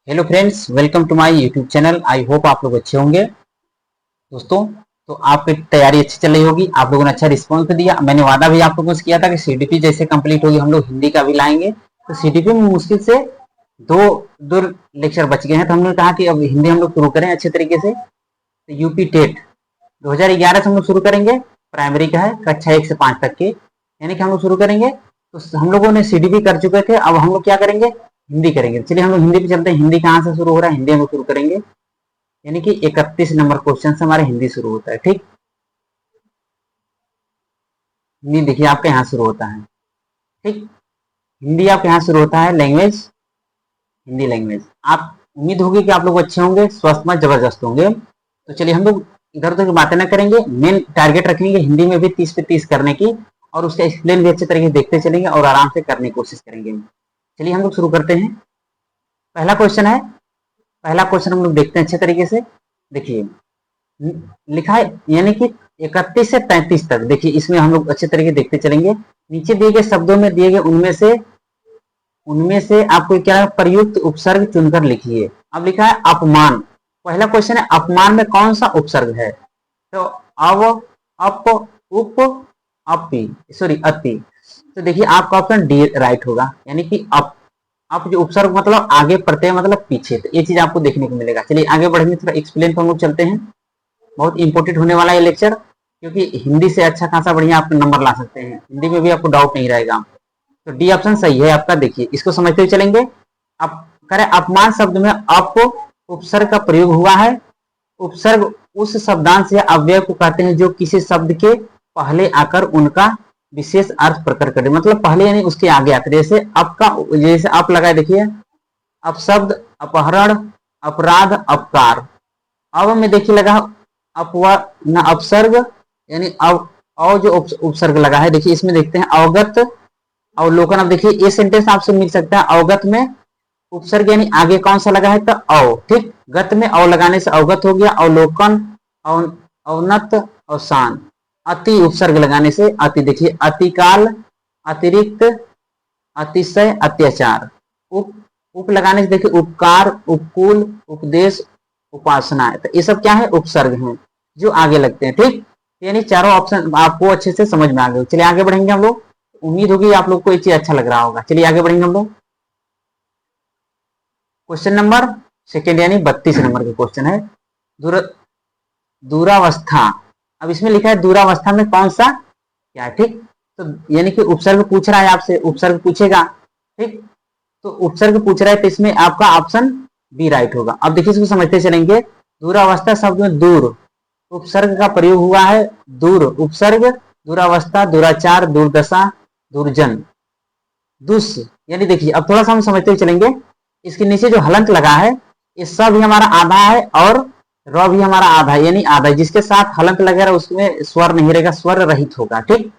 Hello friends, welcome to my YouTube channel. I hope आप लोग अच्छे होंगे। दोस्तों, तो आपकी तैयारी अच्छी चल रही होगी। आप लोगों ने अच्छा रिस्पॉन्स दिया। मैंने वादा भी आप लोगों से किया था कि सीडीपी जैसे कंप्लीट होगी हम लोग हिंदी का भी लाएंगे। तो सीडीपी में मुश्किल से दो दो लेक्चर बच गए हैं, तो हमने कहा कि अब हिंदी हम लोग शुरू करें अच्छे तरीके से। तो यूपी टेट 2011 से हम लोग शुरू करेंगे। प्राइमरी का है, कक्षा 1 से 5 तक के, यानी कि हम लोग शुरू करेंगे। तो हम लोगों ने सीडीपी कर चुके थे, अब हम लोग क्या करेंगे, हिंदी करेंगे। चलिए हम लोग हिंदी पे चलते हैं। हिंदी कहाँ से शुरू हो रहा है, हिंदी हम लोग शुरू करेंगे। यानी कि 31 नंबर क्वेश्चन से हमारे हिंदी शुरू होता है। ठीक, हिंदी देखिए आपका यहाँ शुरू होता है। ठीक, हिंदी आपके यहाँ शुरू होता है। Language, Hindi language. आप उम्मीद होगी कि आप लोग अच्छे होंगे, स्वस्थ मत जबरदस्त होंगे। तो चलिए हम लोग इधर उधर की बातें ना करेंगे, मेन टारगेट रखेंगे हिंदी में भी 30 पे 30 करने की, और उसका एक्सप्लेन भी अच्छे तरीके से देखते चलेंगे और आराम से करने की कोशिश करेंगे। चलिए हम लोग शुरू करते हैं। पहला क्वेश्चन है, पहला क्वेश्चन हम लोग देखते हैं अच्छे तरीके से। देखिए लिखा है, यानी कि 31 से 33 तक। देखिए इसमें हम लोग अच्छे तरीके देखते चलेंगे। नीचे दिए गए शब्दों में दिए गए उनमें से आपको क्या प्रयुक्त उपसर्ग चुनकर लिखिए। अब लिखा है अपमान। पहला क्वेश्चन है, अपमान में कौन सा उपसर्ग है? तो अव, अप, उप, अपि, सॉरी अति। तो देखिए आपका ऑप्शन डी राइट होगा, यानी कि अप जो उपसर्ग मतलब आगे प्रत्यय मतलब पीछे। तो ये चीज आपको देखने को मिलेगा। चलिए आगे बढ़ेंगे, थोड़ा एक्सप्लेन पर हम लोग चलते हैं। बहुत इंपॉर्टेंट होने वाला है लेक्चर, क्योंकि हिंदी से अच्छा खासा बढ़िया आप नंबर ला सकते हैं। हिंदी में भी आपको डाउट नहीं रहेगा। तो डी ऑप्शन सही है आपका। देखिए इसको समझते हुए चलेंगे। अब करें, अपमान शब्द में अप उपसर्ग का प्रयोग हुआ है। उपसर्ग उस शब्दांश या अव्यय को कहते हैं जो किसी शब्द के पहले आकर उनका विशेष अर्थ प्रकट करे। मतलब पहले यानी उसके आगे आकर, जैसे अप का, जैसे अप लगाए देखिए, अपशब्द, अपहरण, अपराध, अपकार। अब में देखिए लगा अपसर्ग, यानी जो उपसर्ग लगा है। देखिए इसमें देखते हैं अवगत, अवलोकन। अब देखिए ये सेंटेंस आपसे मिल सकता है। अवगत में उपसर्ग यानी आगे कौन सा लगा है, तो अव। ठीक, गत में अव लगाने से अवगत हो गया। अवलोकन, अवनत, अवसान। अति उपसर्ग लगाने से अति। देखिए अतिकाल, अतिरिक्त, अतिशय, अत्याचार। उप लगाने से देखिए उपकार, उपकूल, उपदेश, उपासना। तो ये सब क्या है, उपसर्ग हैं जो आगे लगते हैं। ठीक, यानी चारों ऑप्शन आपको अच्छे से समझ में आ गए। चलिए आगे बढ़ेंगे हम लोग। उम्मीद होगी आप लोग को ये चीज अच्छा लग रहा होगा। चलिए आगे बढ़ेंगे हम लोग। क्वेश्चन नंबर सेकेंड, यानी 32 नंबर का क्वेश्चन है। दूर दूरावस्था। अब इसमें लिखा है दूरावस्था में कौन सा क्या है। ठीक, तो यानी कि उपसर्ग पूछ रहा है आपसे, उपसर्ग पूछेगा। ठीक, तो उपसर्ग पूछ रहा है, तो इसमें आपका ऑप्शन बी राइट होगा। अब देखिए इसको समझते चलेंगे। दूरावस्था शब्द में दूर उपसर्ग का प्रयोग हुआ है। दूर उपसर्ग, दूरावस्था, दुराचार, दुर्दशा, दुर्जन, दुष्। यानी देखिए अब थोड़ा सा हम समझते हुए चलेंगे। इसके नीचे जो हलंत लगा है, ये स भी हमारा आधा है और र भी हमारा आधा है, यानी आधा। जिसके साथ हलंत लगेगा उसमें स्वर नहीं रहेगा, स्वर रहित होगा। ठीक,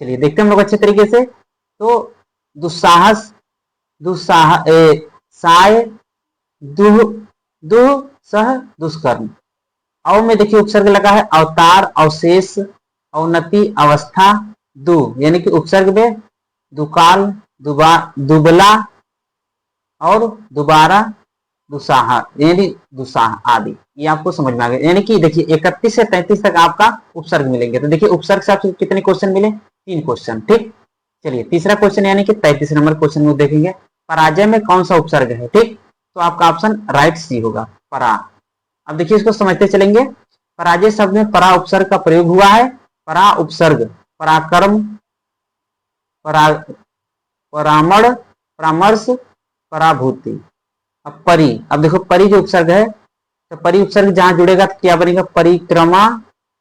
चलिए देखते हैं हम लोग अच्छे तरीके से। तो दुस्साहस, दुस्साह साय, दुह दुह सह, दुष्कर्म। अव में देखिए उपसर्ग लगा है अवतार, अवशेष, अवनति, अवस्था, दु, यानी कि उपसर्ग में दुकाल, दुबला और दोबारा, दुसाहा, यानी दुसाह आदि। ये आपको समझ में आ गया। यानी कि देखिए 31 से 33 तक आपका उपसर्ग मिलेंगे। तो देखिए उपसर्ग से आपसे कितने क्वेश्चन मिले, 3 क्वेश्चन। ठीक, चलिए तीसरा क्वेश्चन यानी कि 33 नंबर क्वेश्चन में देखेंगे, पराजय में कौन सा उपसर्ग है। ठीक, तो आपका ऑप्शन राइट सी होगा, परा। अब देखिए इसको समझते चलेंगे। पराजय शब्द में परा उपसर्ग का प्रयोग हुआ है। परा उपसर्ग पराक्रम, परा, परामण, परामर्श, पराभूति। अब परि, अब देखो परि जो उपसर्ग है, तो परि उपसर्ग जहां जुड़ेगा तो क्या बनेगा, परिक्रमा,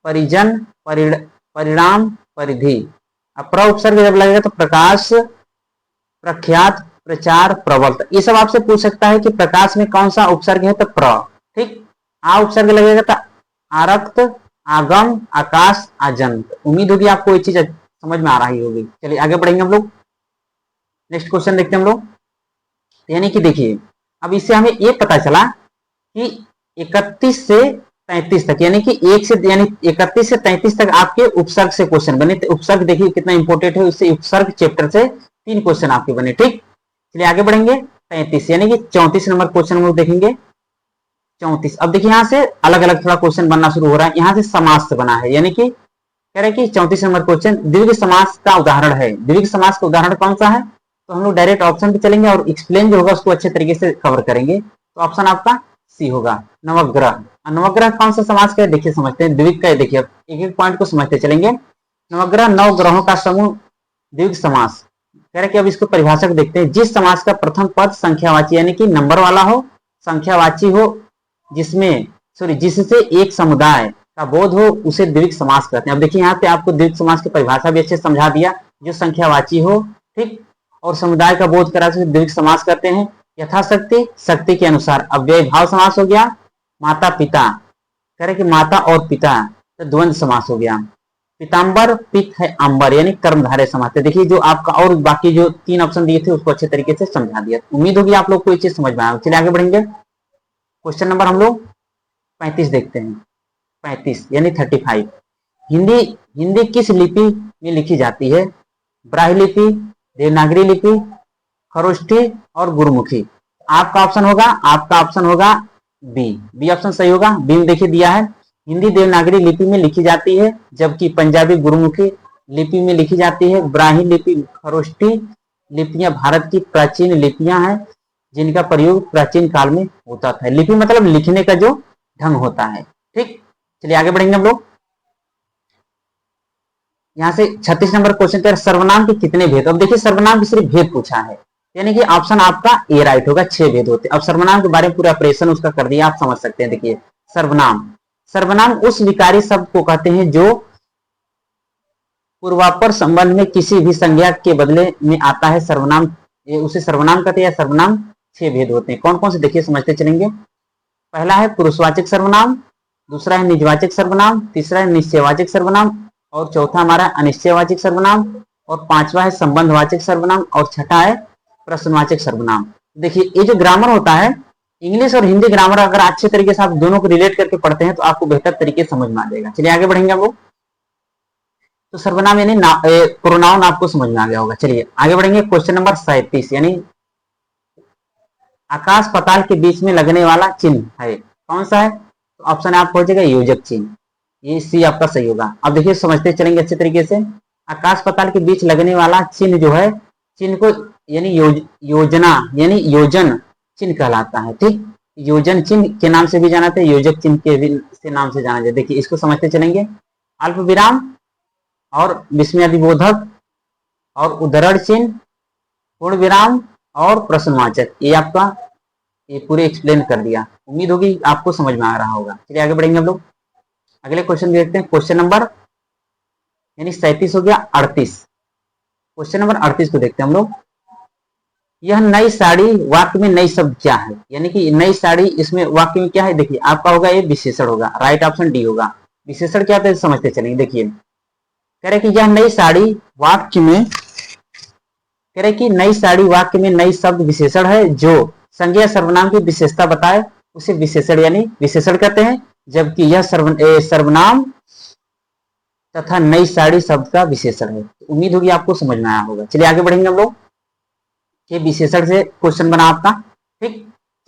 परिजन, परिणाम, परिधि। अब प्र उपसर्ग जब लगेगा तो प्रकाश, प्रख्यात, प्रचार, प्रबल। ये सब आपसे पूछ सकता है कि प्रकाश में कौन सा उपसर्ग है, तो प्र। ठीक, आ उपसर्ग लगेगा तो आरक्त, आगम, आकाश, आजंत। उम्मीद होगी आपको ये चीज समझ में आ रही होगी। चलिए आगे बढ़ेंगे हम लोग। नेक्स्ट क्वेश्चन देखते हैं हम लोग। यानी कि देखिए अब इससे हमें ये पता चला कि 31 से 33 तक, यानी कि 1 से यानी 31 से 33 तक आपके उपसर्ग से क्वेश्चन बने। तो उपसर्ग देखिए कितना इंपॉर्टेंट है, उससे उपसर्ग चैप्टर से 3 क्वेश्चन आपके बने। ठीक, चलिए आगे बढ़ेंगे। 33 यानी कि 34 नंबर क्वेश्चन हम लोग देखेंगे। 34। अब देखिए यहाँ से अलग अलग थोड़ा क्वेश्चन बनना शुरू हो रहा है। यहाँ से समास से बना है, यानी कि कह रहे हैं कि 34 नंबर क्वेश्चन द्विविध समास का उदाहरण है। द्विविध समास का उदाहरण कौन सा है? तो हम लोग डायरेक्ट ऑप्शन पे चलेंगे और एक्सप्लेन जो होगा उसको अच्छे तरीके से कवर करेंगे। तो ऑप्शन आपका सी होगा, नवग्रह। नवग्रह कौन सा समास का है देखिए, समझते हैं। द्विविध का है, देखिए एक एक पॉइंट को समझते चलेंगे। नवग्रह नौ ग्रहों का समूह द्विविध समास। कह रहे कि अब इसको परिभाषा को देखते हैं। जिस समास का प्रथम पद संख्यावाची यानी कि नंबर वाला हो, संख्यावाची हो, जिसमें जिससे एक समुदाय का बोध हो, उसे द्विविध समास कहते हैं। अब देखिए यहाँ पे आपको द्विविध समास की परिभाषा भी अच्छे समझा दिया। जो संख्यावाची हो, ठीक, और समुदाय का बोध करा से द्विविध समास करते हैं। यथाशक्ति, शक्ति के अनुसार। अव्यय भाव समास हो गया। माता पिता, कह रहे कि माता और पिता, तो द्वंद्व समास हो गया। पीताम्बर, पित है अंबर, यानी कर्मधारय समास। देखिए जो आपका और बाकी जो 3 ऑप्शन दिए थे उसको अच्छे तरीके से समझा दिया। उम्मीद होगी आप लोग को ये चीज समझ में आया। चलिए आगे बढ़ेंगे। क्वेश्चन नंबर हम लोग 35 देखते हैं। 35 यानी 35। हिंदी हिंदी किस लिपि में लिखी जाती है? ब्राह्मी लिपि, देवनागरी लिपि, खरोष्ठी और गुरुमुखी। आपका ऑप्शन होगा बी ऑप्शन सही होगा। बी में देखिए दिया है, हिंदी देवनागरी लिपि में लिखी जाती है, जबकि पंजाबी गुरुमुखी लिपि में लिखी जाती है। ब्राह्मी लिपि, खरोष्ठी लिपियां भारत की प्राचीन लिपियां हैं, जिनका प्रयोग प्राचीन काल में होता था। लिपि मतलब लिखने का जो ढंग होता है, ठीक। चलिए आगे बढ़ेंगे हम लोग। यहाँ से 36 नंबर क्वेश्चन पे सर्वनाम के कितने भेद। अब देखिए सर्वनाम की सिर्फ भेद पूछा है, यानी कि ऑप्शन आपका ए राइट होगा। 6 भेद होते हैं। अब सर्वनाम के बारे में पूरा ऑपरेशन उसका कर दिया, आप समझ सकते हैं। देखिए सर्वनाम, सर्वनाम उस विकारी शब्द को कहते हैं जो पूर्वापर संबंध में किसी भी संज्ञा के बदले में आता है। सर्वनाम, उसे सर्वनाम कहते हैं। सर्वनाम 6 भेद होते हैं। कौन कौन से देखिए समझते चलेंगे। पहला है पुरुषवाचक सर्वनाम, दूसरा है निजवाचक सर्वनाम, तीसरा है निश्चयवाचक सर्वनाम, और चौथा हमारा अनिश्चयवाचक सर्वनाम, और पांचवा है संबंधवाचक सर्वनाम, और छठा है प्रश्नवाचक सर्वनाम। देखिए ये जो ग्रामर होता है, इंग्लिश और हिंदी ग्रामर अगर अच्छे तरीके से आप दोनों को रिलेट करके पढ़ते हैं तो आपको बेहतर तरीके से समझ में आ जाएगा। चलिए आगे बढ़ेंगे हम लोग। तो सर्वनाम यानी प्रोनाउन आपको समझ में आ गया होगा। चलिए आगे बढ़ेंगे। क्वेश्चन नंबर 37 यानी आकाश पाताल के बीच में लगने वाला चिन्ह है, कौन सा है? तो ऑप्शन आपको हो जाएगा योजक चिन्ह, ये सी आपका सही होगा। अब देखिए समझते चलेंगे अच्छे तरीके से। आकाश पाताल के बीच लगने वाला चिन्ह जो है, चिन्ह को यानी योजना यानी योजन चिन्ह कहलाता है, ठीक। योजन चिन्ह के नाम से भी जाना जाता है, योजक चिन्ह के भी से नाम से जाना जाता है। देखिए इसको समझते चलेंगे। अल्प विराम और विस्मयादिबोधक और उद्धरण चिन्ह, पूर्ण विराम और प्रश्नवाचक, ये आपका ये पूरे एक्सप्लेन कर दिया। उम्मीद होगी आपको समझ में आ रहा होगा। चलिए आगे बढ़ेंगे हम लोग। अगले क्वेश्चन देखते हैं। क्वेश्चन नंबर यानी 37 हो गया। 38, क्वेश्चन नंबर 38 को देखते हैं हम लोग। यह नई साड़ी वाक्य में नई शब्द क्या है? यानी कि नई साड़ी इसमें वाक्य में क्या है? देखिए आपका होगा ये विशेषण होगा, राइट ऑप्शन डी होगा। विशेषण क्या होता है समझते चलेंगे। देखिए कह रहे कि यह नई साड़ी वाक्य में, कह रहे कि नई साड़ी वाक्य में नई शब्द विशेषण है जो संज्ञा सर्वनाम की विशेषता बताए, उसे विशेषण यानी विशेषण कहते हैं। जबकि यह सर्वनाम तथा नई साड़ी शब्द का विशेषण है। उम्मीद होगी आपको समझ में आया होगा। चलिए आगे बढ़ेंगे हम लोग। ये विशेषण से क्वेश्चन बना आपका, ठीक।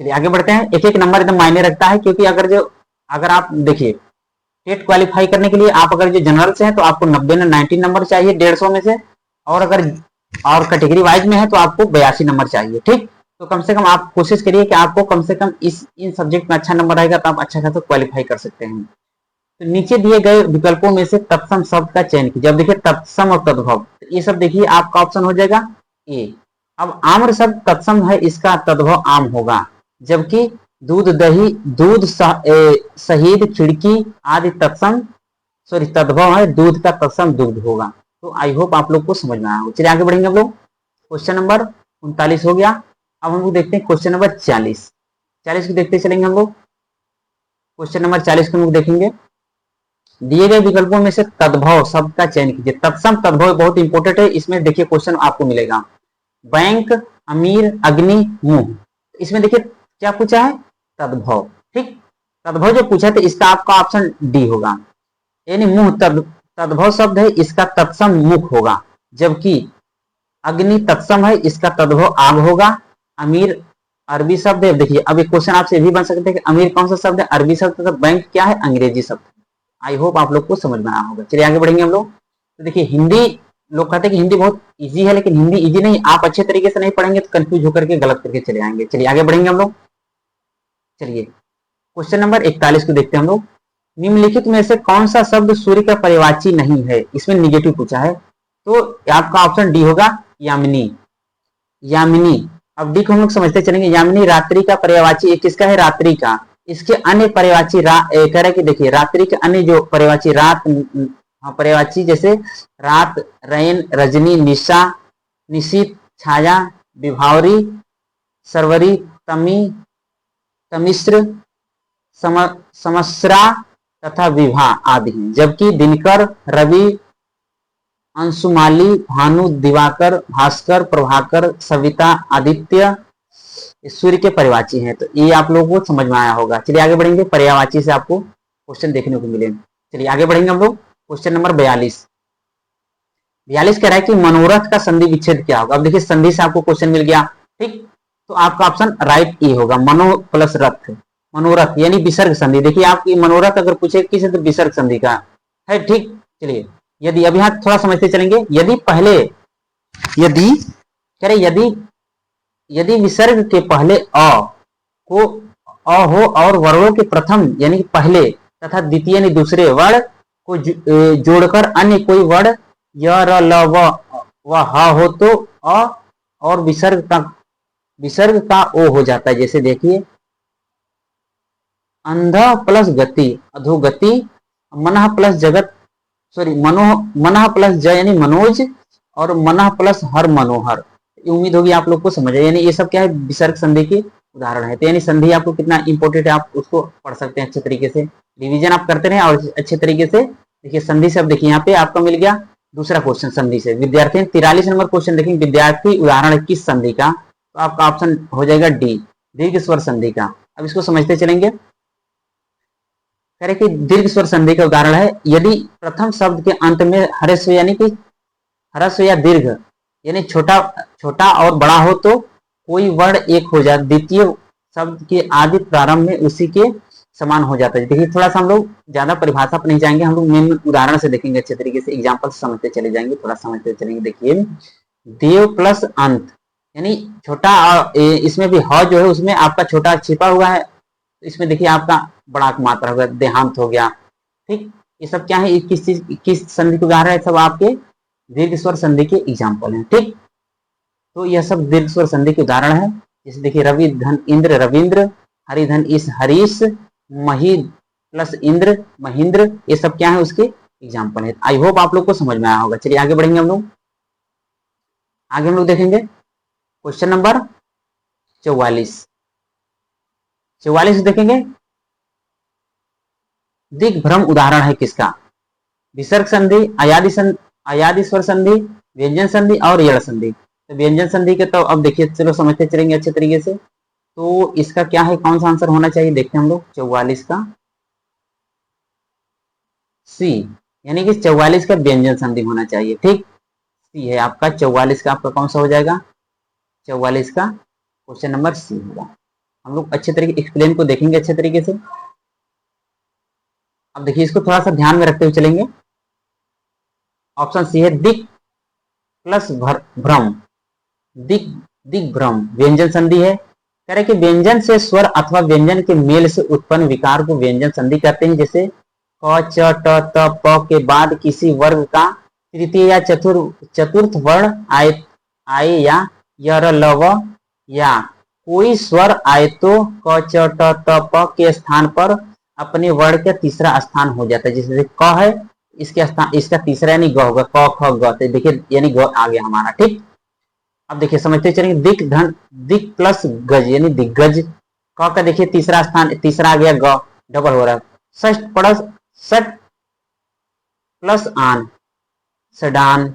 चलिए आगे बढ़ते हैं। एक एक नंबर एकदम मायने रखता है, क्योंकि अगर आप देखिए टेट क्वालिफाई करने के लिए आप अगर जो जनरल से हैं तो आपको 90 में 90 नंबर चाहिए 150 में से, और अगर कैटेगरी वाइज में है तो आपको 82 नंबर चाहिए, ठीक। तो कम से कम आप कोशिश करिए कि आपको कम से कम इन सब्जेक्ट में अच्छा नंबर आएगा तो आप अच्छा खासा क्वालिफाई कर सकते हैं। तो नीचे दिए गए विकल्पों में से तत्सम शब्द का चयन कीजिए। अब देखिए तत्सम और तद्भव, तो ये सब देखिए आपका ऑप्शन हो जाएगा ए। अब आम्र शब्द तत्सम है, इसका तद्भव आम होगा। जबकि दूध, दही, दूध, शहीद, खिड़की आदि तत्सम तद्भव है, दूध का तत्सम दुग्ध होगा। तो आई होप आप लोग को समझ में आया हो। चलिए आगे बढ़ेंगे हम लोग। क्वेश्चन नंबर 39 हो गया। अब हम लोग देखते हैं क्वेश्चन नंबर 40 को देखते चलेंगे हम लोग। क्वेश्चन नंबर 40 को हम लोग देखेंगे। दिए गए विकल्पों में से तद्भव शब्द का चयन कीजिए। तत्सम तद्भव बहुत इंपॉर्टेंट है, इसमें देखिए क्वेश्चन आपको मिलेगा। बैंक, अमीर, अग्नि, मुंह, इसमें देखिए क्या पूछा है? तद्भव, ठीक। तद्भव जो पूछा था इसका आपका ऑप्शन डी होगा, यानी मुंह तद्भव शब्द है, इसका तत्सम मुख होगा। जबकि अग्नि तत्सम है, इसका तद्भव आग होगा। अमीर अरबी शब्द है। देखिए अब एक क्वेश्चन आपसे भी बन सकते हैं कि अमीर कौन सा शब्द है, अरबी शब्द, तो बैंक क्या है, अंग्रेजी शब्द। आई होप आप लोग को समझ में आया होगा। चलिए आगे बढ़ेंगे हम लोग। तो देखिए हिंदी, लोग कहते हैं कि हिंदी बहुत इजी है, लेकिन हिंदी इजी नहीं, आप अच्छे तरीके से नहीं पढ़ेंगे तो कंफ्यूज होकर के गलत करके चले आएंगे। चलिए आगे बढ़ेंगे हम लोग। चलिए क्वेश्चन नंबर 41 को देखते हैं हम लोग। निम्नलिखित में से कौन सा शब्द सूर्य का पर्यायवाची नहीं है, इसमें निगेटिव पूछा है। तो आपका ऑप्शन डी होगा, यामिनी। यामिनी, अब डी को हम लोग समझते चलेंगे। यामिनी रात्रि का पर्यायवाची एक किसका है, रात्रि का। इसके अन्य पर्यायवाची कह रहे कि देखिए रात्रि के अन्य जो पर्यायवाची रात, पर्यायवाची जैसे रात, रैन, रजनी, निशा, निशीत, छाया, विभावरी, सरवरी, तमी, तमिश्र, समस्रा तथा विभा आदि हैं। जबकि दिनकर, रवि, अंशुमाली, भानु, दिवाकर, भास्कर, प्रभाकर, सविता, आदित्य सूर्य के पर्यायवाची हैं। तो ये आप लोगों को समझ में आया होगा। चलिए आगे बढ़ेंगे। पर्यायवाची से आपको क्वेश्चन देखने को मिले। चलिए आगे बढ़ेंगे हम लोग। Question number 42। 42 कह रहा है कि मनोरथ का संधि विच्छेद क्या होगा। अब देखिए संधि से आपको क्वेश्चन मिल गया, ठीक। तो आपका ऑप्शन राइट ए होगा, मनो प्लस रथ। मनोरथ यानी विसर्ग संधि। देखिए आपकी मनोरथ अगर पूछे किसी तो विसर्ग संधि का है, ठीक। चलिए यदि अब यहाँ थोड़ा समझते चलेंगे। यदि पहले, यदि कह रहे यदि विसर्ग के पहले अ को अ हो और वर्णों के प्रथम यानी पहले तथा द्वितीय यानी दूसरे वर्ण को जोड़कर अन्य कोई वर्ण य, र, ल, व ह हो तो अ और विसर्ग का ओ हो जाता है। जैसे देखिए अंध प्लस गति, अधोगति, मनः प्लस जगत, सॉरी मनः प्लस ज यानी मनोज, और मनः प्लस हर मनोहर। उम्मीद होगी आप लोग को समझ आए। यानी ये सब क्या है, विसर्ग संधि के उदाहरण है। तो यानी संधि आपको कितना इंपॉर्टेंट है, आप उसको पढ़ सकते हैं अच्छे तरीके से। रिवीजन आप करते रहे और अच्छे तरीके से देखिए संधि से। अब देखिए यहाँ पे आपका मिल गया दूसरा क्वेश्चन संधि से। विद्यार्थी 43 नंबर क्वेश्चन देखेंगे, विद्यार्थी उदाहरण है किस संधि का। तो आपका ऑप्शन हो जाएगा डी, दीर्घ स्वर संधि का। अब इसको समझते चलेंगे। कह रहे कि दीर्घ स्वर संधि का उदाहरण है, यदि प्रथम शब्द के अंत में ह्रस्व यानी कि ह्रस्व या दीर्घ यानी छोटा छोटा और बड़ा हो तो कोई वर्ण एक हो जाए, द्वितीय शब्द के आदि प्रारंभ में उसी के समान हो जाता है। देखिए थोड़ा सा हम लोग ज्यादा परिभाषा पर नहीं जाएंगे, हम लोग मेन उदाहरण से देखेंगे अच्छे तरीके से, एग्जाम्पल समझते चले जाएंगे, थोड़ा समझते चलेंगे। देखिए देव प्लस अंत यानी छोटा, इसमें भी ह जो है उसमें आपका छोटा छिपा हुआ है, इसमें देखिए आपका बड़ा मात्रा हो गया, देहांत हो गया, ठीक। ये सब क्या है, किस चीज किस संधि के उदाहरण है, सब आपके दीर्घ स्वर संधि के एग्जाम्पल हैं, ठीक। तो यह सब दीर्घ स्वर संधि के उदाहरण है। जैसे देखिए रवि धन इंद्र रविंद्र, हरि धन इस हरीश, मही प्लस इंद्र महेंद्र, ये सब क्या है उसके एग्जाम्पल है। आई होप आप लोग को समझ में आया होगा। चलिए आगे बढ़ेंगे हम लोग। आगे हम लोग देखेंगे क्वेश्चन नंबर 44। 44 देखेंगे, दिग्भ्रम उदाहरण है किसका, विसर्ग संधि, अयादि स्वर संधि, व्यंजन संधि और यड़ संधि। तो व्यंजन संधि के तो अब देखिए चलो समझते चलेंगे अच्छे तरीके से। तो इसका क्या है, कौन सा आंसर होना चाहिए, देखते हैं हम लोग। 44 का सी, यानी कि 44 का व्यंजन संधि होना चाहिए, ठीक। सी है आपका 44 का, आपका कौन सा हो जाएगा, 44 का क्वेश्चन नंबर सी होगा। हम लोग अच्छे तरीके एक्सप्लेन को देखेंगे अच्छे तरीके से। अब देखिए इसको थोड़ा सा ध्यान में रखते हुए चलेंगे। ऑप्शन सी है दिक प्लस भ्रम, दिक दिग्भ्रम व्यंजन संधि है। कह रहे कि व्यंजन से स्वर अथवा व्यंजन के मेल से उत्पन्न विकार को व्यंजन संधि कहते हैं। जैसे क च ट त प के बाद किसी वर्ग का तृतीय या चतुर्थ वर्ण आए या य र ल व या कोई स्वर आए तो क च ट त प के स्थान पर अपने वर्ण का तीसरा स्थान हो जाता है। जैसे क है, इसके स्थान इसका तीसरा यानी ग होगा, क ख ग। तो देखिए यानी ग आ गया हमारा, ठीक। अब देखिए समझते चलेंगे, दिक धन दिक प्लस गज यानी दिग्गज। क का देखिए तीसरा स्थान, तीसरा आ गया ग, डबल हो रहा है। षष्ठ प्लस सट प्लस आन, सडान।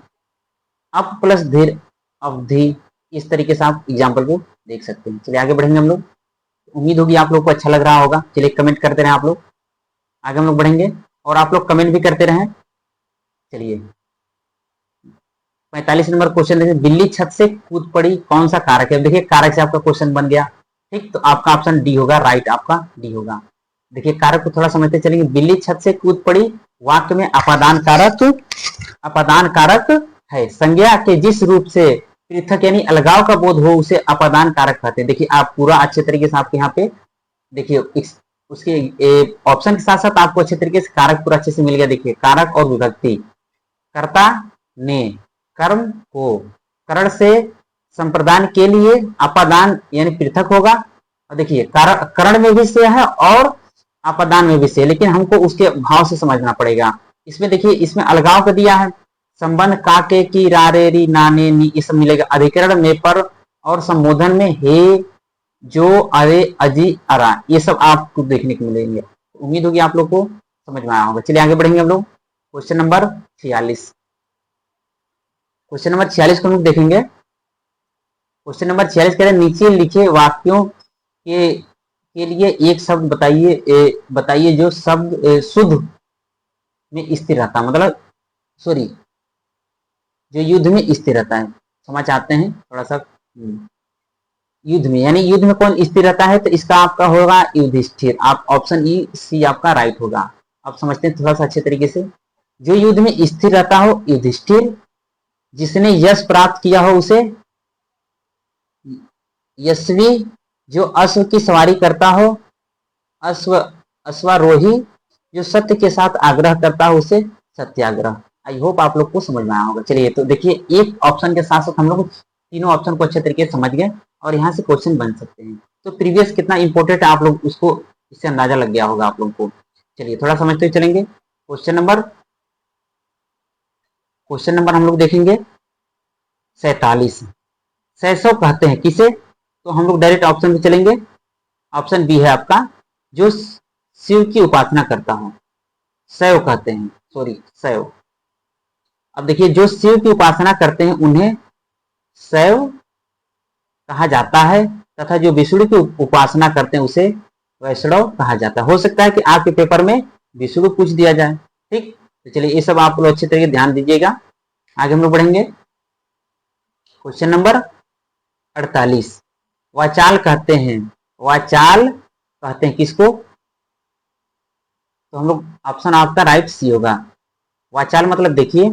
अप प्लस धीर, अवधि। इस तरीके से आप एग्जाम्पल को देख सकते हैं। चलिए आगे बढ़ेंगे हम लोग। उम्मीद होगी आप लोग को अच्छा लग रहा होगा। चलिए कमेंट करते रहे आप लोग, आगे हम लोग बढ़ेंगे और आप लोग कमेंट भी करते रहें। चलिए 45 नंबर क्वेश्चन देखिए, बिल्ली छत से कूद पड़ी कौन सा कारक है। देखिए कारक से आपका क्वेश्चन बन गया, ठीक, तो आपका ऑप्शन डी होगा, राइट आपका डी होगा। देखिए कारक को थोड़ा समझते चलेंगे। बिल्ली छत से कूद पड़ी, वाक्य में अपादान कारक है। संज्ञा के जिस रूप से पृथक यानी अलगाव का बोध हो उसे अपादान कारक कहते हैं। देखिए आप पूरा अच्छे तरीके से आपके यहाँ पे देखिए उसके ऑप्शन के साथ साथ आपको अच्छे तरीके से कारक पूरा अच्छे से मिल गया। देखिए कारक और विभक्ति, कर्ता ने कर्म को करण से संप्रदान के लिए अपादान यानी पृथक होगा। और देखिए करण में भी से है और अपादान में भी से, लेकिन हमको उसके भाव से समझना पड़ेगा। इसमें देखिए इसमें अलगाव का दिया है, संबंध काके की रारे री नाने नी ये सब मिलेगा। अधिकरण में पर और संबोधन में हे जो अरे अजी अरा ये सब आपको देखने को मिलेंगे। उम्मीद होगी आप लोग को समझ में आया होगा। चलिए आगे बढ़ेंगे हम लोग क्वेश्चन नंबर 46। क्वेश्चन नंबर 46 को हम लोग देखेंगे। क्वेश्चन नंबर 46 कह रहे नीचे लिखे वाक्यों के लिए एक शब्द बताइए जो शब्द शुद्ध में स्थिर रहता, मतलब सॉरी जो युद्ध में स्थिर रहता है। समझ आते हैं थोड़ा सा। युद्ध में यानी युद्ध में कौन स्थिर रहता है, तो इसका आपका होगा युधिष्ठिर। आप ऑप्शन ई सी आपका राइट होगा। आप समझते हैं थोड़ा सा अच्छे तरीके से। जो युद्ध में स्थिर रहता हो युधिष्ठिर, जिसने यश प्राप्त किया हो उसे यशवी, जो अश्व की सवारी करता हो अश्वारोही, जो सत्य के साथ आग्रह करता हो उसे सत्याग्रह। आई होप आप लोग को समझ में आया होगा। चलिए तो देखिए एक ऑप्शन के साथ साथ हम लोग तीनों ऑप्शन को अच्छे तरीके से समझ गए और यहाँ से क्वेश्चन बन सकते हैं। तो प्रीवियस कितना इंपॉर्टेंट है आप लोग उसको इससे अंदाजा लग गया होगा आप लोगों को। चलिए थोड़ा समझते हुए चलेंगे। क्वेश्चन नंबर हम लोग देखेंगे 47। सैसव कहते हैं किसे, तो हम लोग डायरेक्ट ऑप्शन पे चलेंगे। ऑप्शन बी है आपका, जो शिव की उपासना करता हो शैव कहते हैं, सॉरी शैव। अब देखिए जो शिव की उपासना करते हैं उन्हें शैव कहा जाता है, तथा जो विष्णु की उपासना करते हैं उसे वैष्णव कहा जाता है। हो सकता है कि आपके पेपर में विष्णु पूछ दिया जाए। ठीक, तो चलिए ये सब आप लोग अच्छे तरीके ध्यान दीजिएगा। आगे हम लोग बढ़ेंगे। Question number 48। वाचाल कहते हैं, वाचाल कहते हैं किसको, तो हम लोग ऑप्शन आपका राइट सी होगा। वाचाल मतलब देखिए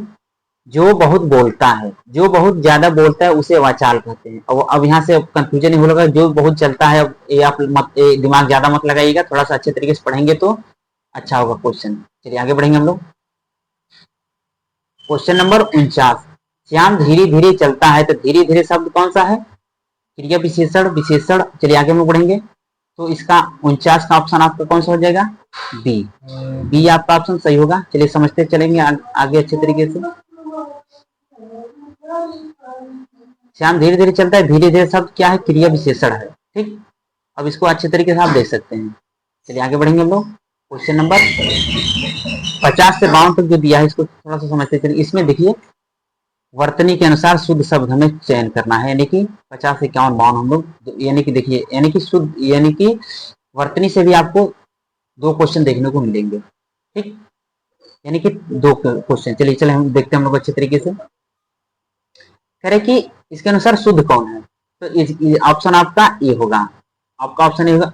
जो बहुत बोलता है, जो बहुत ज्यादा बोलता है उसे वाचाल कहते हैं। अब यहाँ से कंफ्यूजन नहीं होगा, जो बहुत चलता है ये आप दिमाग ज्यादा मत लगाइएगा, थोड़ा सा अच्छे तरीके से पढ़ेंगे तो अच्छा होगा क्वेश्चन। चलिए आगे बढ़ेंगे हम लोग। Question number 49। श्याम धीरे धीरे चलता है, तो धीरे धीरे शब्द कौन सा है, क्रिया विशेषण विशेषण। चलिए आगे हम बढ़ेंगे। तो इसका 49 का ऑप्शन आपका कौन सा हो जाएगा, बी आपका ऑप्शन सही होगा। चलिए समझते चलेंगे आगे अच्छे तरीके से। श्याम धीरे धीरे चलता है, धीरे धीरे शब्द क्या है, क्रिया विशेषण है। ठीक, अब इसको अच्छे तरीके से आप देख सकते हैं। चलिए आगे बढ़ेंगे हम लोग। क्वेश्चन नंबर 50 से 52 तक जो दिया है इसको थोड़ा सा समझते चलिए। इसमें देखिए वर्तनी के अनुसार शुद्ध शब्द हमें चयन करना है, यानी कि 50 51 52 हम लोग यानी कि देखिए यानी कि शुद्ध यानी कि वर्तनी से भी आपको 2 क्वेश्चन देखने को मिलेंगे। ठीक, यानी कि 2 क्वेश्चन। चलिए हम देखते हैं हम लोग अच्छे तरीके से। कह रहे कि इसके अनुसार शुद्ध कौन है, तो ऑप्शन आपका ए होगा। आपका ऑप्शन ए होगा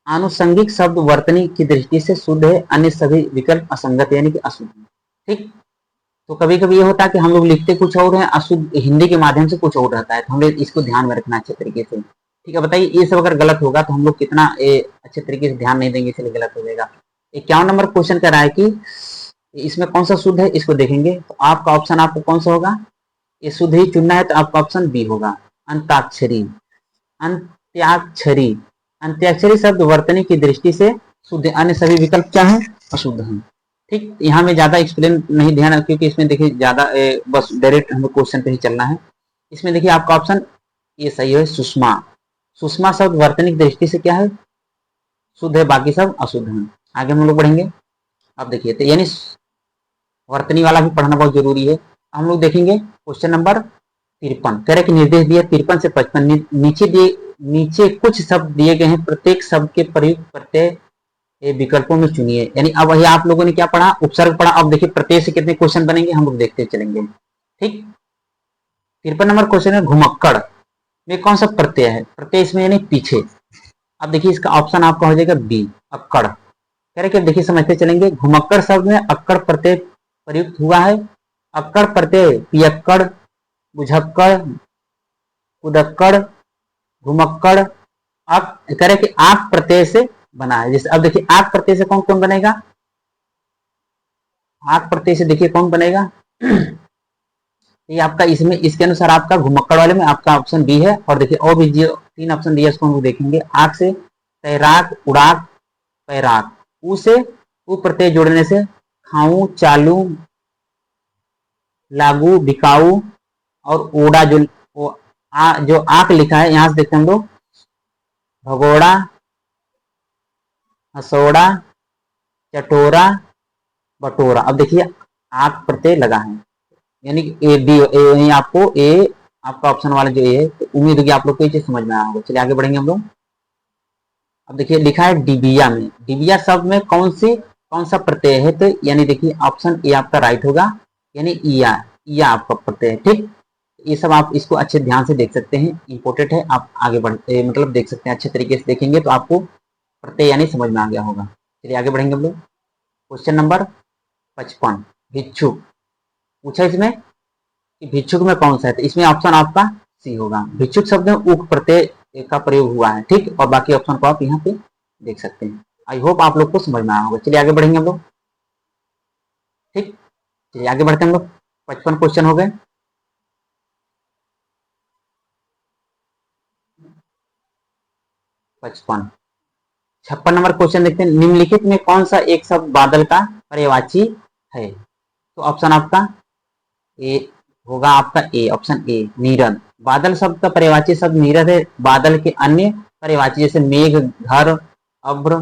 आनुषंगिक शब्द वर्तनी की दृष्टि से शुद्ध है, अन्य सभी विकल्प असंगत यानी कि अशुद्ध है। ठीक, तो कभी कभी ये होता है कि हम लोग लिखते कुछ और है, अशुद्ध हिंदी के माध्यम से कुछ और रहता है, तो हम लोग इसको ध्यान में रखना अच्छे तरीके से। ठीक है, बताइए ये सब अगर गलत होगा तो हम लोग कितना अच्छे तरीके से ध्यान नहीं देंगे, इसलिए गलत हो जाएगा। 51 नंबर क्वेश्चन कर रहा है कि इसमें कौन सा शुद्ध है, इसको देखेंगे। तो आपका ऑप्शन आपको कौन सा होगा, ये शुद्ध ही चुनना है, तो आपका ऑप्शन बी होगा अंताक्षरी। अंत्याक्षरी अंत्याक्षरी शब्द वर्तनी की दृष्टि से शुद्ध, अन्य सभी विकल्प क्या है, अशुद्ध हैं। ठीक, यहाँ में ज्यादा एक्सप्लेन नहीं ध्यान, क्योंकि इसमें देखिए ज्यादा बस डायरेक्ट हमें क्वेश्चन पे ही चलना है। इसमें देखिए आपका ऑप्शन ये सही है सुषमा। सुषमा शब्द वर्तनी की दृष्टि से क्या है, शुद्ध है, बाकी सब अशुद्ध हैं। आगे हम लोग बढ़ेंगे। अब देखिए तो यानी वर्तनी वाला भी पढ़ना बहुत जरूरी है। हम लोग देखेंगे क्वेश्चन नंबर 53। कह रहे कि निर्देश दिए 53 से 55 नीचे कुछ शब्द दिए गए हैं, प्रत्येक शब्द के प्रयुक्त प्रत्यय विकल्पों में चुनिए। यानी अब वही आप लोगों ने क्या पढ़ा, उपसर्ग पढ़ा। अब देखिए प्रत्यय से कितने क्वेश्चन बनेंगे हम लोग देखते चलेंगे। ठीक, 53 नंबर क्वेश्चन है घुमक्कड़। में कौन सा प्रत्यय है? प्रत्यय इसमें यानी पीछे। अब देखिए इसका ऑप्शन आपका हो जाएगा बी, अक्कड़। कह रहे कि देखिए समझते चलेंगे, घुमक्कड़ शब्द में अक्कड़ प्रत्यय प्रयुक्त हुआ है। अक्कड़ प्रत्यय पियक्कड़, बुझक्कड़, उदक्कड़, घुमक्कड़, कह रहे कि आक प्रत्यय से बना है। जैसे अब देखिए आक प्रत्यय से कौन कौन बनेगा? आक प्रत्यय से देखिए कौन बनेगा? ये आपका इसमें इसके अनुसार आपका घुमक्कड़ वाले में आपका ऑप्शन बी है। और देखिए और भी जो 3 ऑप्शन दिया उसको हम देखेंगे। आक से तैराक, उड़ाक, पैराक। ऊ से ऊ प्रत्यय जोड़ने से खाऊं, चालू, लागू, बिकाऊ। और ओड़ा जो आक लिखा है यहां से देखते हैं हम लोग, भगोड़ा, हसोड़ा, चटोरा, बटोरा। अब देखिए आक प्रत्यय लगा है, यानी ए बी ए, आपको ए आपका ऑप्शन वाला जो ए है, तो उम्मीद होगी आप लोग को ये चीज समझ में आया होगा। चलिए आगे बढ़ेंगे हम लोग। अब देखिए लिखा है डिबिया में, डिबिया शब्द में कौन सा प्रत्यय है? तो यानी देखिए ऑप्शन ए आपका राइट होगा, यानी ईया आपका प्रत्यय है। ठीक, ये सब आप इसको अच्छे ध्यान से देख सकते हैं, इंपोर्टेंट है। आप आगे बढ़ते मतलब देख सकते हैं, अच्छे तरीके से देखेंगे तो आपको प्रत्यय यानी समझ में आ गया होगा। चलिए आगे बढ़ेंगे हम लोग। क्वेश्चन नंबर 55, भिक्षुक पूछा इसमें कि भिक्षुक में कौन सा है? तो इसमें ऑप्शन आपका सी होगा। भिक्षुक शब्द में उक प्रत्यय का प्रयोग हुआ है। ठीक, और बाकी ऑप्शन को आप यहाँ पे देख सकते हैं। आई होप आप लोग को समझ में आया होगा। चलिए आगे बढ़ेंगे हम लोग। ठीक, चलिए आगे बढ़ते हैं हम लोग। 55 क्वेश्चन हो गए। पचपन 56 नंबर क्वेश्चन देखते हैं। निम्नलिखित में कौन सा एक शब्द बादल का पर्यायवाची है? तो ऑप्शन आपका ए होगा, आपका ए, ऑप्शन ए नीरद। बादल शब्द का पर्यायवाची शब्द नीरद है। बादल के अन्य पर्यायवाची जैसे मेघ, घर, अब्र,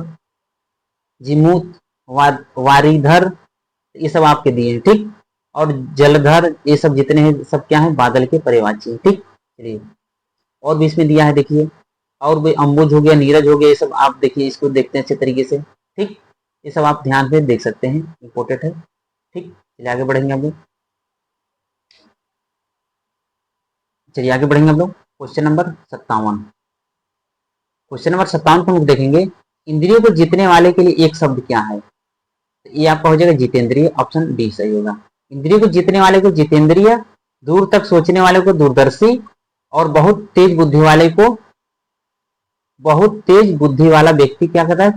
जिमूत, वारिधर, ये सब आपके दिए हैं। ठीक, और जलधर, ये सब जितने हैं सब क्या है? बादल के पर्यायवाची। ठीक, चलिए और भी इसमें दिया है देखिए, और भी अम्बुज हो गया, नीरज हो गया, ये सब आप देखिए, इसको देखते हैं अच्छे तरीके से। ठीक, ये सब आप ध्यान से देख सकते हैं, इंपोर्टेंट है। ठीक, चलिए आगे बढ़ेंगे हम लोग। चलिए आगे बढ़ेंगे हम लोग। Question number 57। क्वेश्चन नंबर 57 को हम देखेंगे, इंद्रियों को जीतने वाले के लिए एक शब्द क्या है? तो ये आपका हो जाएगा जितेंद्रिय, ऑप्शन डी सही होगा। इंद्रियों को जीतने वाले को जितेंद्रिय, दूर तक सोचने वाले को दूरदर्शी, और बहुत तेज बुद्धि वाला व्यक्ति क्या कहता है?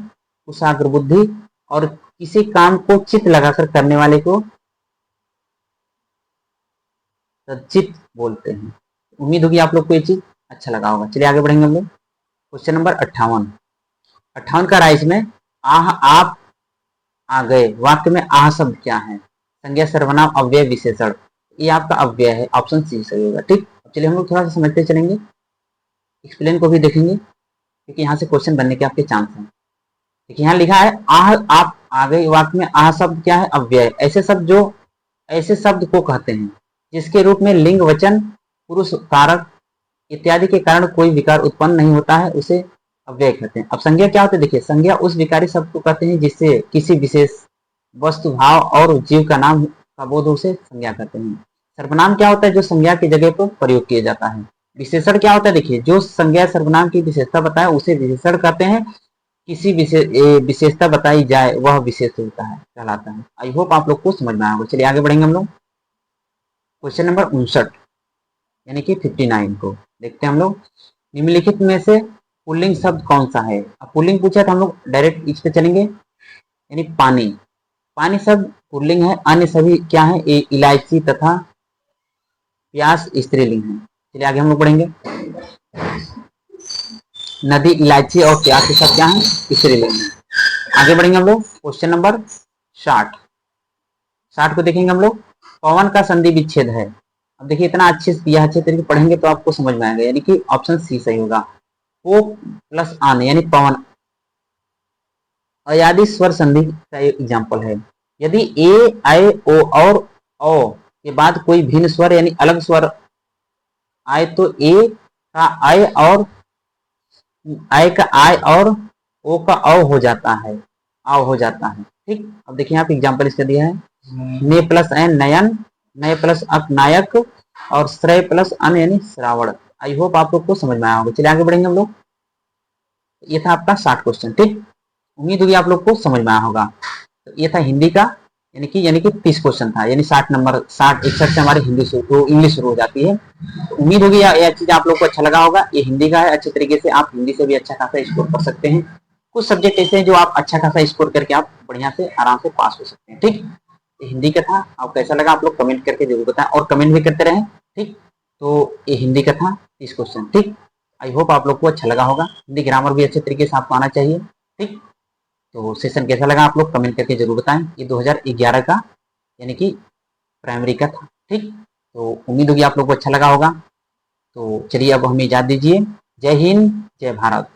कुशाग्र बुद्धि। और किसी काम को चित्त लगाकर करने वाले को सचित बोलते हैं। उम्मीद होगी आप लोग को ये चीज अच्छा लगा होगा। चलिए आगे बढ़ेंगे हम लोग। Question number 58। 58 का राइस में आह आप आ गए वाक्य में आह शब्द क्या है? संज्ञा, सर्वनाम, अव्यय, विशेषण। ये आपका अव्यय है, ऑप्शन सी सही होगा। ठीक, चलिए हम लोग थोड़ा सा समझते चलेंगे, एक्सप्लेन को भी देखेंगे, क्योंकि यहाँ से क्वेश्चन बनने के आपके चांस हैं। देखिए यहाँ लिखा है आह आप आ गए वाक्य में आह शब्द क्या है? अव्यय। ऐसे शब्द को कहते हैं जिसके रूप में लिंग, वचन, पुरुष, कारक इत्यादि के कारण कोई विकार उत्पन्न नहीं होता है, उसे अव्यय कहते हैं। अब संज्ञा क्या होता है? देखिए संज्ञा उस विकारी शब्द को कहते हैं जिससे किसी विशेष वस्तु, भाव और जीव का नाम का बोध, उसे संज्ञा कहते हैं। सर्वनाम क्या होता है? जो संज्ञा की जगह पर प्रयोग किया जाता है। विशेषण क्या होता है? देखिए जो संज्ञा सर्वनाम की विशेषता बताए उसे विशेषण कहते हैं। किसी विशेषता बताई जाए वह विशेष होता है, कहलाता है। आई होप आप लोग को समझ में आएगा। चलिए आगे बढ़ेंगे हम लोग। क्वेश्चन नंबर 59 यानी कि 59 को देखते हैं हम लोग। निम्नलिखित में से पुल्लिंग शब्द कौन सा है? अब पुल्लिंग पूछा तो हम लोग डायरेक्ट इस पे चलेंगे, यानी पानी। पानी शब्द पुल्लिंग है। अन्य सभी क्या है? इलायची तथा प्यास स्त्रीलिंग है। चलिए आगे हम लोग बढ़ेंगे। नदी, इलायची और प्यास के साथ क्या है? स्त्रीलिंग है। आगे बढ़ेंगे हम लोग। क्वेश्चन नंबर 60 को देखेंगे हम लोग। पवन का संधि विच्छेद है। अब देखिए इतना अच्छे तरीके पढ़ेंगे तो आपको समझ में आएगा, यानी कि ऑप्शन सी सही होगा। ओ प्लस आन यानी पवन, अयादि स्वर संधि का एक एग्जाम्पल है। यदि ए, आई, ओ और ओ के बाद कोई भिन्न स्वर यानी अलग स्वर आए तो ए का आई और ओ का औ हो जाता है, आओ हो जाता है। ठीक, अब देखिए यहाँ पे एग्जाम्पल इसका दिया है। ने प्लस एन नयन, नय प्लस अक नायक, और श्रय प्लस अन यानी श्रावण। आई होप आप लोग को समझ में आया होगा। चलिए आगे बढ़ेंगे हम लोग। ये था आपका 60 क्वेश्चन, ठीक। उम्मीद होगी आप लोग को समझ में आया होगा। तो ये था हिंदी का, यानी कि 30 क्वेश्चन था, यानी 60 नंबर 61 से हमारी हिंदी शुरू तो इंग्लिश शुरू हो जाती है। तो उम्मीद होगी यह चीज आप लोग को अच्छा लगा होगा। ये हिंदी का है, अच्छे तरीके से आप हिंदी से भी अच्छा खासा स्कोर कर सकते हैं। कुछ सब्जेक्ट ऐसे हैं जो आप अच्छा खासा स्कोर करके आप बढ़िया से आराम से पास हो सकते हैं, ठीक। ये हिंदी का था, आपको कैसा लगा आप लोग कमेंट करके जरूर बताएं, और कमेंट भी करते रहें, ठीक। तो ये हिंदी का था 30 क्वेश्चन, ठीक। आई होप आप लोग को अच्छा लगा होगा। हिंदी ग्रामर भी अच्छे तरीके से आपको आना चाहिए, ठीक। तो सेशन कैसा लगा आप लोग कमेंट करके जरूर बताएं। ये 2011 का यानी कि प्राइमरी का था, ठीक। तो उम्मीद होगी आप लोग को अच्छा लगा होगा। तो चलिए अब हमें इजाजत दीजिए। जय हिंद, जय भारत।